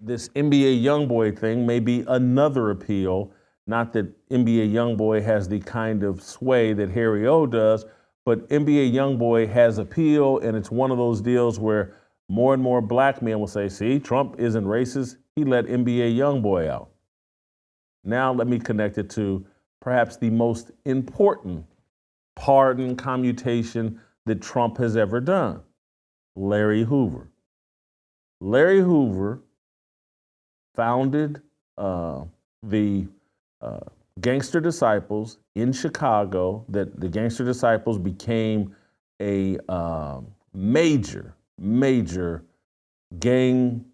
this NBA YoungBoy thing may be another appeal. Not that NBA YoungBoy has the kind of sway that Harry O does, but NBA YoungBoy has appeal, and it's one of those deals where more and more black men will say, see, Trump isn't racist. He let NBA YoungBoy out. Now let me connect it to perhaps the most important pardon commutation that Trump has ever done, Larry Hoover. Larry Hoover founded the Gangster Disciples in Chicago. That the Gangster Disciples became a major gang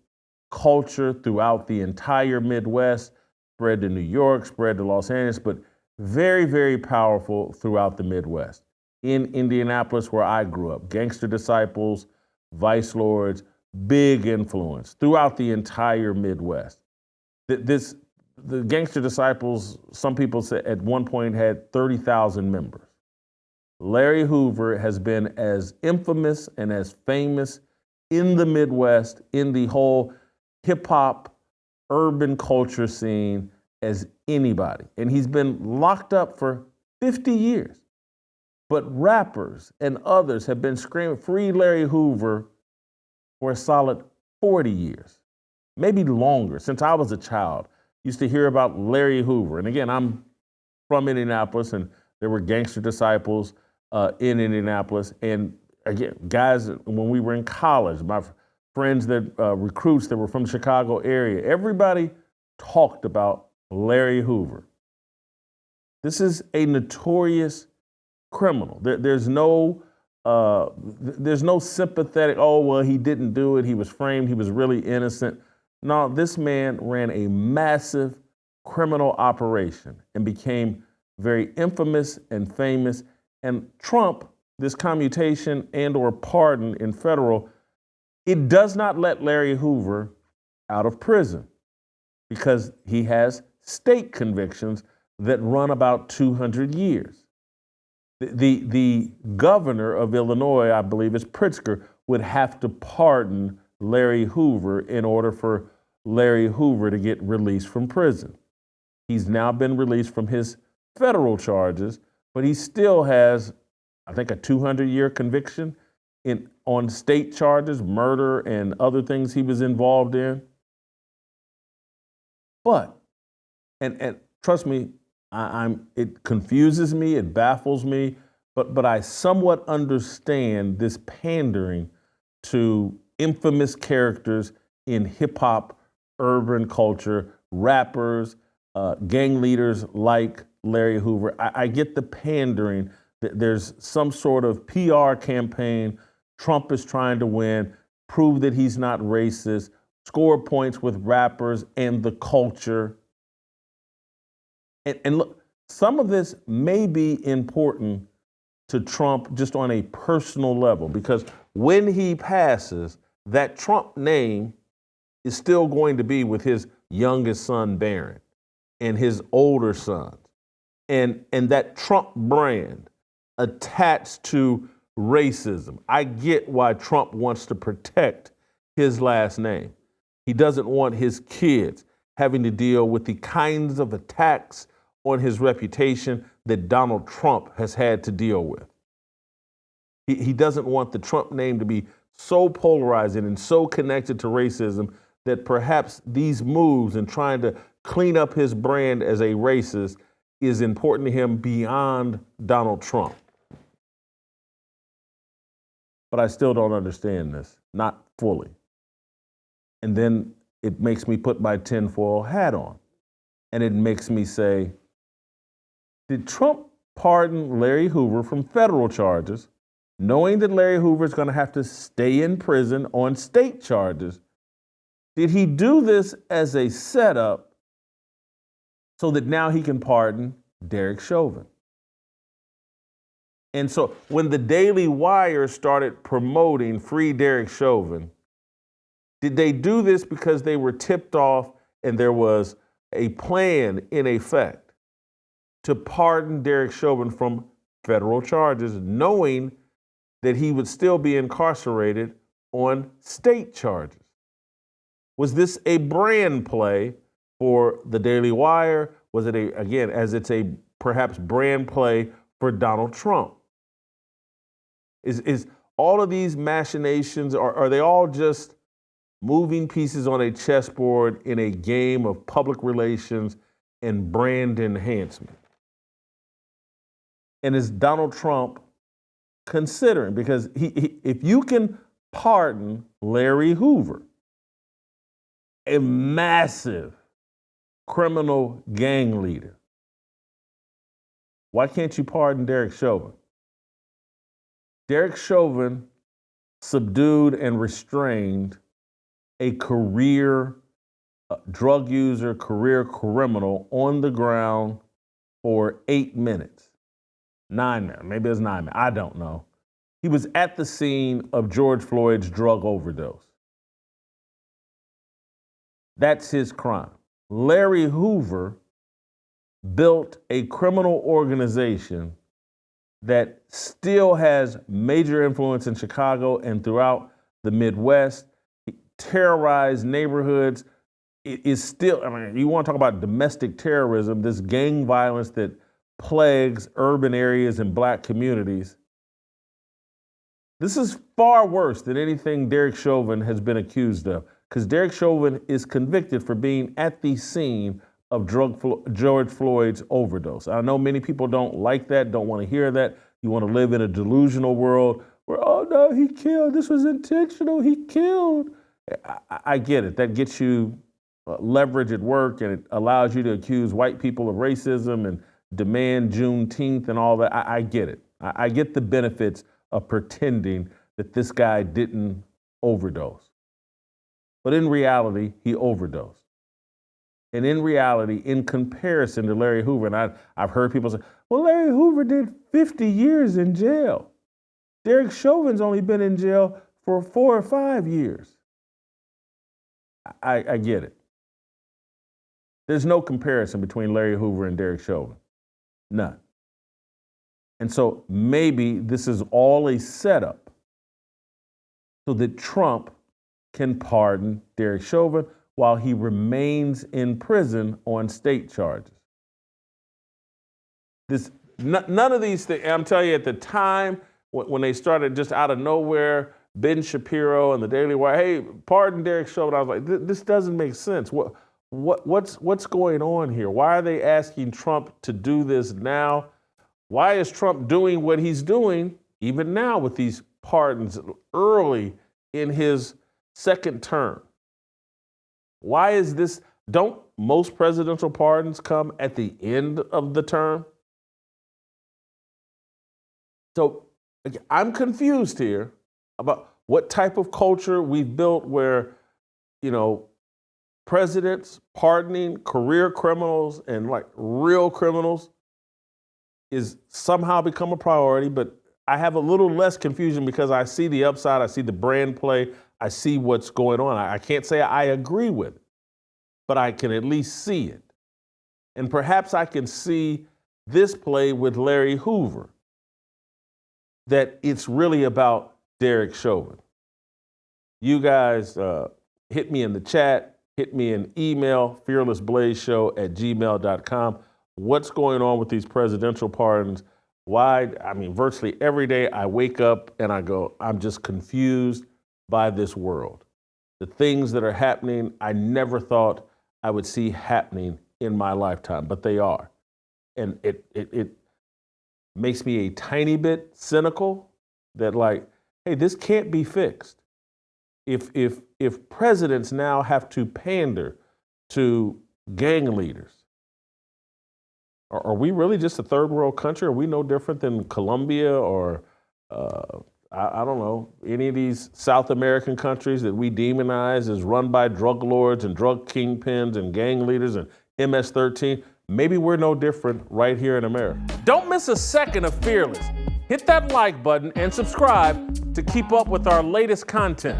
culture throughout the entire Midwest, spread to New York, spread to Los Angeles, but very powerful throughout the Midwest. In Indianapolis, where I grew up, Gangster Disciples, Vice Lords, big influence throughout the entire Midwest. The Gangster Disciples, some people say at one point had 30,000 members. Larry Hoover has been as infamous and as famous in the Midwest, in the whole hip hop, urban culture scene as anybody. And he's been locked up for 50 years. But rappers and others have been screaming, free Larry Hoover, for a solid 40 years, maybe longer. Since I was a child, used to hear about Larry Hoover. And again, I'm from Indianapolis, and there were Gangster Disciples in Indianapolis. And again, guys, when we were in college, my friends that recruits that were from the Chicago area, everybody talked about Larry Hoover. This is a notorious criminal. There's no sympathetic, oh, well, he didn't do it, he was framed, he was really innocent. No, this man ran a massive criminal operation and became very infamous and famous. And Trump, this commutation and or pardon in federal, it does not let Larry Hoover out of prison because he has state convictions that run about 200 years. The governor of Illinois, I believe is Pritzker, would have to pardon Larry Hoover in order for Larry Hoover to get released from prison. He's now been released from his federal charges, but he still has, I think, a 200-year conviction on state charges, murder and other things he was involved in. But, and trust me, it confuses me, it baffles me, but I somewhat understand this pandering to infamous characters in hip hop, urban culture, rappers, gang leaders like Larry Hoover. I get the pandering that there's some sort of PR campaign. Trump is trying to win, prove that he's not racist, score points with rappers and the culture. And look, some of this may be important to Trump just on a personal level, because when he passes, that Trump name is still going to be with his youngest son, Barron, and his older sons. And that Trump brand attached to racism. I get why Trump wants to protect his last name. He doesn't want his kids having to deal with the kinds of attacks on his reputation that Donald Trump has had to deal with. He doesn't want the Trump name to be so polarizing and so connected to racism that perhaps these moves and trying to clean up his brand as a racist is important to him beyond Donald Trump. But I still don't understand this, not fully. And then it makes me put my tinfoil hat on. And it makes me say, did Trump pardon Larry Hoover from federal charges, knowing that Larry Hoover is going to have to stay in prison on state charges? Did he do this as a setup so that now he can pardon Derek Chauvin? And so when the Daily Wire started promoting Free Derek Chauvin, did they do this because they were tipped off and there was a plan in effect to pardon Derek Chauvin from federal charges, knowing that he would still be incarcerated on state charges? Was this a brand play for the Daily Wire? Was it again, as it's a perhaps brand play for Donald Trump? Is all of these machinations, are they all just moving pieces on a chessboard in a game of public relations and brand enhancement? And is Donald Trump considering, because if you can pardon Larry Hoover, a massive criminal gang leader, why can't you pardon Derek Chauvin? Derek Chauvin subdued and restrained a career drug user, career criminal on the ground for 8 minutes. 9 minutes, maybe it's 9 minutes, I don't know. He was at the scene of George Floyd's drug overdose. That's his crime. Larry Hoover built a criminal organization that still has major influence in Chicago and throughout the Midwest. He terrorized neighborhoods. It is still, I mean, you want to talk about domestic terrorism, this gang violence that plagues urban areas and black communities. This is far worse than anything Derek Chauvin has been accused of, because Derek Chauvin is convicted for being at the scene of George Floyd's overdose. I know many people don't like that, don't want to hear that. You want to live in a delusional world where, oh no, he killed, this was intentional, he killed. I get it. That gets you leverage at work, and it allows you to accuse white people of racism and demand Juneteenth and all that. I get it. I get the benefits of pretending that this guy didn't overdose. But in reality, he overdosed. And in reality, in comparison to Larry Hoover, and I've heard people say, well, Larry Hoover did 50 years in jail. Derek Chauvin's only been in jail for 4 or 5 years. I get it. There's no comparison between Larry Hoover and Derek Chauvin. None. And so maybe this is all a setup so that Trump can pardon Derek Chauvin while he remains in prison on state charges. None of these things, I'm telling you, at the time when they started just out of nowhere, Ben Shapiro and the Daily Wire, hey, pardon Derek Chauvin, I was like, this doesn't make sense. What's going on here? Why are they asking Trump to do this now? Why is Trump doing what he's doing even now with these pardons early in his second term? Why is this? Don't most presidential pardons come at the end of the term? So I'm confused here about what type of culture we've built where, presidents pardoning career criminals and like real criminals is somehow become a priority. But I have a little less confusion because I see the upside, I see the brand play, I see what's going on. I can't say I agree with it, but I can at least see it. And perhaps I can see this play with Larry Hoover, that it's really about Derek Chauvin. You guys hit me in the chat, hit me in email, fearlessblazeshow@gmail.com. What's going on with these presidential pardons? Why? I mean, virtually every day I wake up and I go, I'm just confused by this world. The things that are happening, I never thought I would see happening in my lifetime, but they are. And it makes me a tiny bit cynical that, like, hey, this can't be fixed. If presidents now have to pander to gang leaders, are we really just a third world country? Are we no different than Colombia or, I don't know, any of these South American countries that we demonize as run by drug lords and drug kingpins and gang leaders and MS-13? Maybe we're no different right here in America. Don't miss a second of Fearless. Hit that like button and subscribe to keep up with our latest content.